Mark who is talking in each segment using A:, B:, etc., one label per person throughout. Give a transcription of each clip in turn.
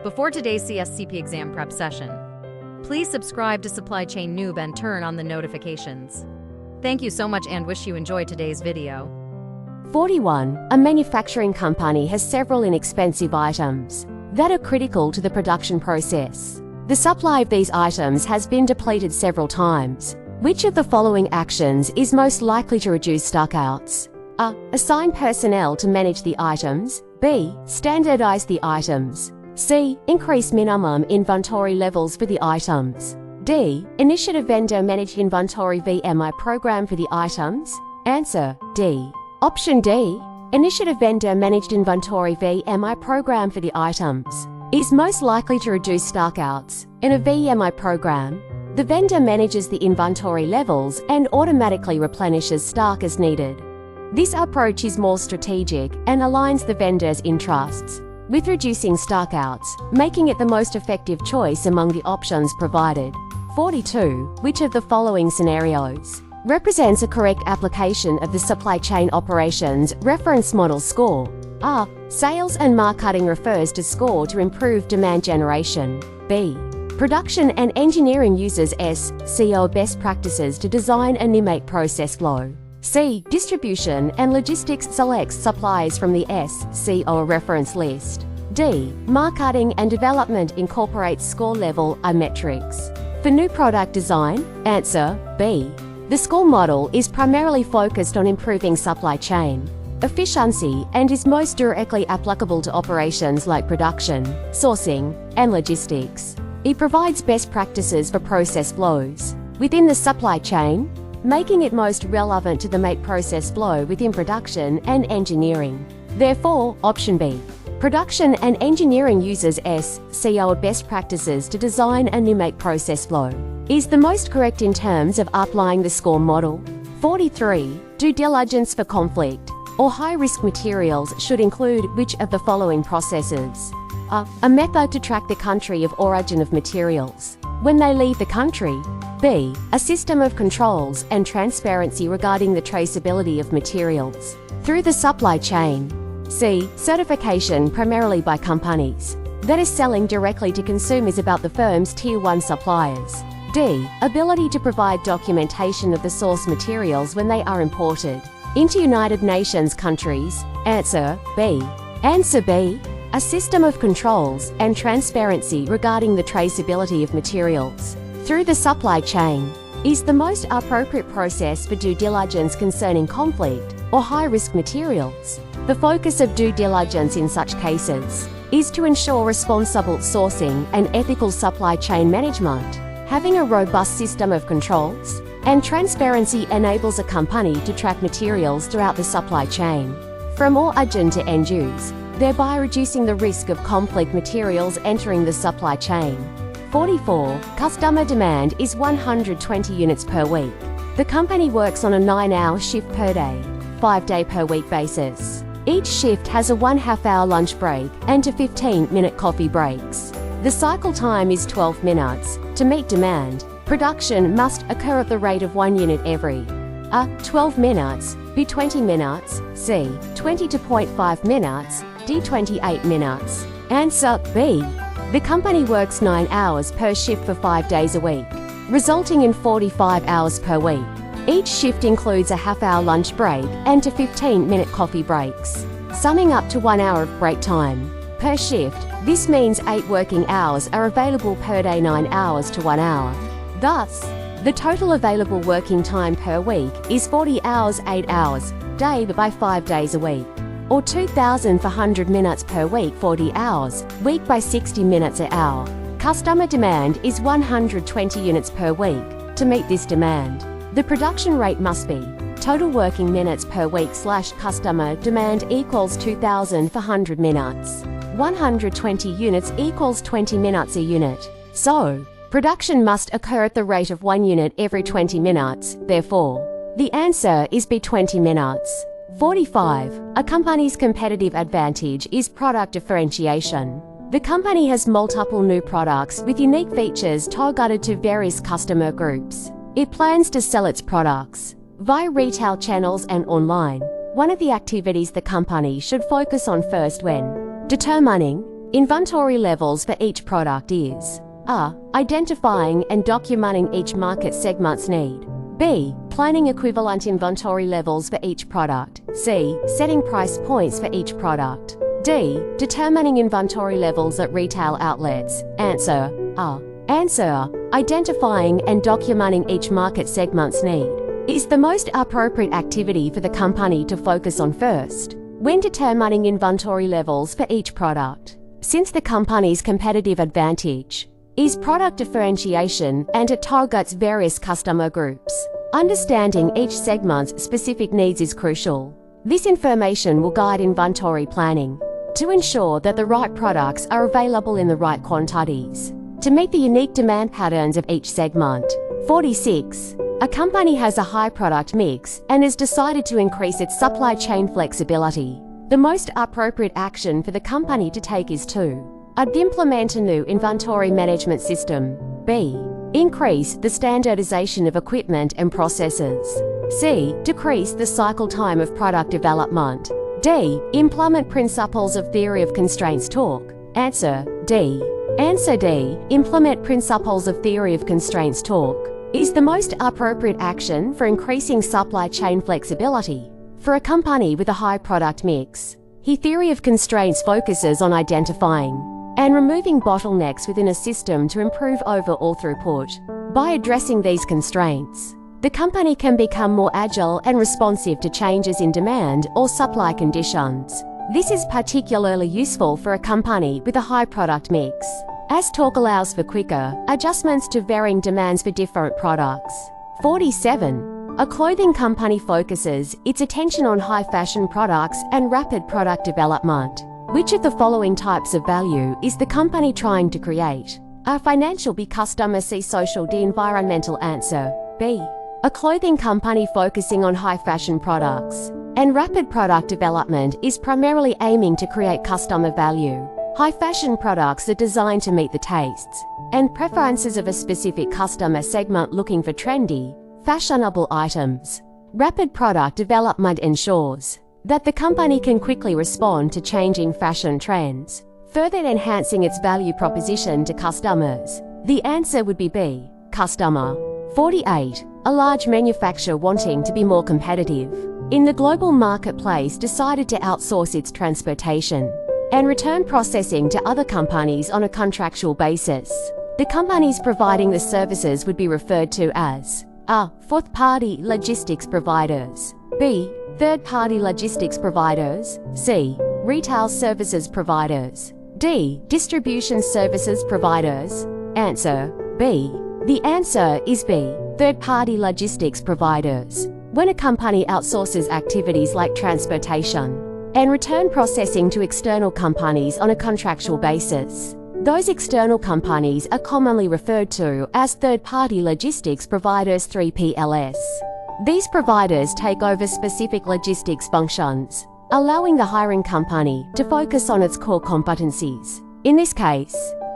A: Before today's CSCP exam prep session, please subscribe to Supply Chain Noob and turn on the notifications. Thank you so much and wish you enjoy today's video.
B: 41. A manufacturing company has several inexpensive items that are critical to the production process. The supply of these items has been depleted several times. Which of the following actions is most likely to reduce stockouts? A. Assign personnel to manage the items. B. Standardize the items. C. Increase minimum inventory levels for the items. D. Initiate a vendor-managed inventory VMI program for the items. Answer: D. Option D. Initiate a vendor-managed inventory VMI program for the items is most likely to reduce stockouts. In a VMI program, the vendor manages the inventory levels and automatically replenishes stock as needed. This approach is more strategic and aligns the vendor's interests with reducing stockouts, making it the most effective choice among the options provided. 42. Which of the following scenarios represents a correct application of the supply chain operations reference model score? A. Sales and marketing refers to score to improve demand generation. B. Production and engineering uses SCO best practices to design and animate process flow. C. Distribution and logistics selects suppliers from the SCO reference list. D. Marketing and development incorporates score level I metrics. For new product design, answer B. The score model is primarily focused on improving supply chain efficiency and is most directly applicable to operations like production, sourcing, and logistics. It provides best practices for process flows within the supply chain, making it most relevant to the make process flow within production and engineering. Therefore, option B. Production and engineering uses SCO best practices to design and animate process flow is the most correct in terms of applying the score model. 43. Due diligence for conflict or high-risk materials should include which of the following processes? A method to track the country of origin of materials when they leave the country. B. A system of controls and transparency regarding the traceability of materials through the supply chain. C. Certification primarily by companies that is selling directly to consumers about the firm's Tier 1 suppliers. D. Ability to provide documentation of the source materials when they are imported into United Nations countries. Answer B. Answer B. A system of controls and transparency regarding the traceability of materials through the supply chain is the most appropriate process for due diligence concerning conflict or high-risk materials. The focus of due diligence in such cases is to ensure responsible sourcing and ethical supply chain management. Having a robust system of controls and transparency enables a company to track materials throughout the supply chain from origin to end use, thereby reducing the risk of conflict materials entering the supply chain. 44. Customer demand is 120 units per week. The company works on a 9-hour shift per day, 5-day per week basis. Each shift has a 1/2-hour lunch break and 15-minute coffee breaks. The cycle time is 12 minutes. To meet demand, production must occur at the rate of 1 unit every A. 12 minutes, B. 20 minutes, C. 22.5 minutes, D. 28 minutes. Answer B. The company works 9 hours per shift for 5 days a week, resulting in 45 hours per week. Each shift includes a half-hour lunch break and 15-minute coffee breaks, summing up to 1 hour of break time per shift. This means 8 working hours are available per day, 9 hours to 1 hour. Thus, the total available working time per week is 40 hours, 8 hours, day by 5 days a week, or 2,400 minutes per week, 40 hours, week by 60 minutes an hour. Customer demand is 120 units per week. To meet this demand, the production rate must be total working minutes per week / customer demand equals 2,400 minutes. 120 units equals 20 minutes a unit. So, production must occur at the rate of 1 unit every 20 minutes. Therefore, the answer is B. 20 minutes. 45. A company's competitive advantage is product differentiation. The company has multiple new products with unique features targeted to various customer groups. It plans to sell its products via retail channels and online. One of the activities the company should focus on first when determining Inventory levels for each product is A. Identifying and documenting each market segment's need. B. Planning equivalent inventory levels for each product. C. Setting price points for each product. D. Determining inventory levels at retail outlets. Answer A. Answer. Identifying and documenting each market segment's need is the most appropriate activity for the company to focus on first when determining inventory levels for each product. Since the company's competitive advantage is product differentiation and it targets various customer groups, understanding each segment's specific needs is crucial. This information will guide inventory planning to ensure that the right products are available in the right quantities to meet the unique demand patterns of each segment. 46. A company has a high product mix and has decided to increase its supply chain flexibility. The most appropriate action for the company to take is to A. Implement a new inventory management system. B. Increase the standardization of equipment and processes. C. Decrease the cycle time of product development. D. Implement principles of theory of constraints talk. Answer D. Answer D. Implement principles of theory of constraints talk is the most appropriate action for increasing supply chain flexibility for a company with a high product mix. The theory of constraints focuses on identifying and removing bottlenecks within a system to improve overall throughput. By addressing these constraints, the company can become more agile and responsive to changes in demand or supply conditions. This is particularly useful for a company with a high product mix, as talk allows for quicker adjustments to varying demands for different products. 47. A clothing company focuses its attention on high fashion products and rapid product development. Which of the following types of value is the company trying to create? A. Financial. B. Customer. C. Social. D. Environmental. Answer B. A clothing company focusing on high fashion products and rapid product development is primarily aiming to create customer value. High fashion products are designed to meet the tastes and preferences of a specific customer segment looking for trendy, fashionable items. Rapid product development ensures that the company can quickly respond to changing fashion trends, further enhancing its value proposition to customers. The answer would be B. Customer. 48. A large manufacturer wanting to be more competitive in the global marketplace decided to outsource its transportation and return processing to other companies on a contractual basis. The companies providing the services would be referred to as A. Fourth-party logistics providers. B. Third-party logistics providers. C. Retail services providers. D. Distribution services providers. Answer B. The answer is B. Third-party logistics providers. When a company outsources activities like transportation and return processing to external companies on a contractual basis, those external companies are commonly referred to as third-party logistics providers 3PLS. These providers take over specific logistics functions, allowing the hiring company to focus on its core competencies. In this case,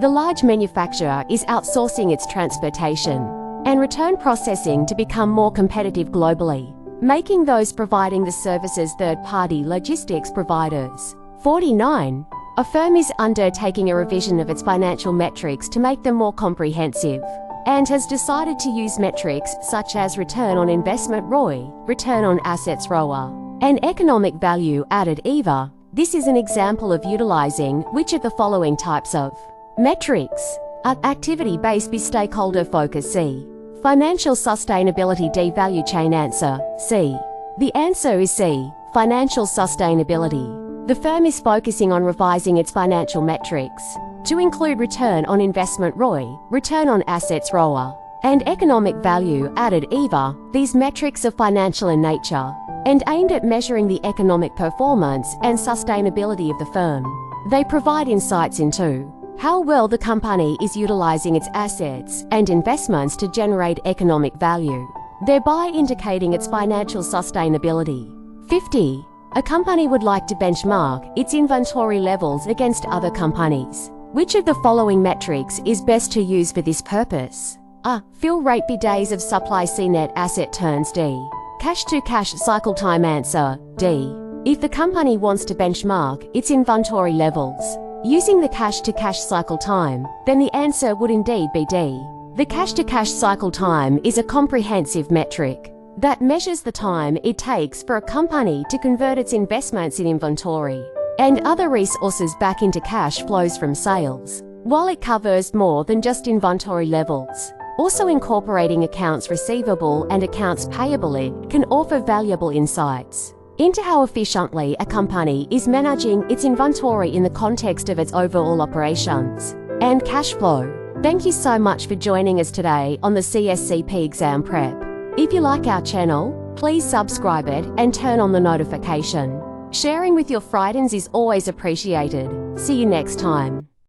B: the large manufacturer is outsourcing its transportation and return processing to become more competitive globally, making those providing the services third-party logistics providers. 49. A firm is undertaking a revision of its financial metrics to make them more comprehensive and has decided to use metrics such as return on investment ROI, return on assets ROA, and economic value added EVA. This is an example of utilizing which of the following types of metrics? A. Activity-based. B. Stakeholder focus. C. Financial sustainability. D. Value chain. Answer C. The answer is C. Financial sustainability. The firm is focusing on revising its financial metrics to include return on investment ROI, return on assets ROA, and economic value added EVA. These metrics are financial in nature and aimed at measuring the economic performance and sustainability of the firm. They provide insights into how well the company is utilizing its assets and investments to generate economic value, thereby indicating its financial sustainability. 50. A company would like to benchmark its inventory levels against other companies. Which of the following metrics is best to use for this purpose? A. Fill rate. B. Days of supply. C. Net asset turns. D. Cash to cash cycle time. Answer D. If the company wants to benchmark its inventory levels using the cash-to-cash cycle time, then the answer would indeed be D. The cash-to-cash cycle time is a comprehensive metric that measures the time it takes for a company to convert its investments in inventory and other resources back into cash flows from sales. While it covers more than just inventory levels, also incorporating accounts receivable and accounts payable, it can offer valuable insights into how efficiently a company is managing its inventory in the context of its overall operations and cash flow. Thank you so much for joining us today on the CSCP exam prep. If you like our channel, please subscribe it and turn on the notification. Sharing with your friends is always appreciated. See you next time.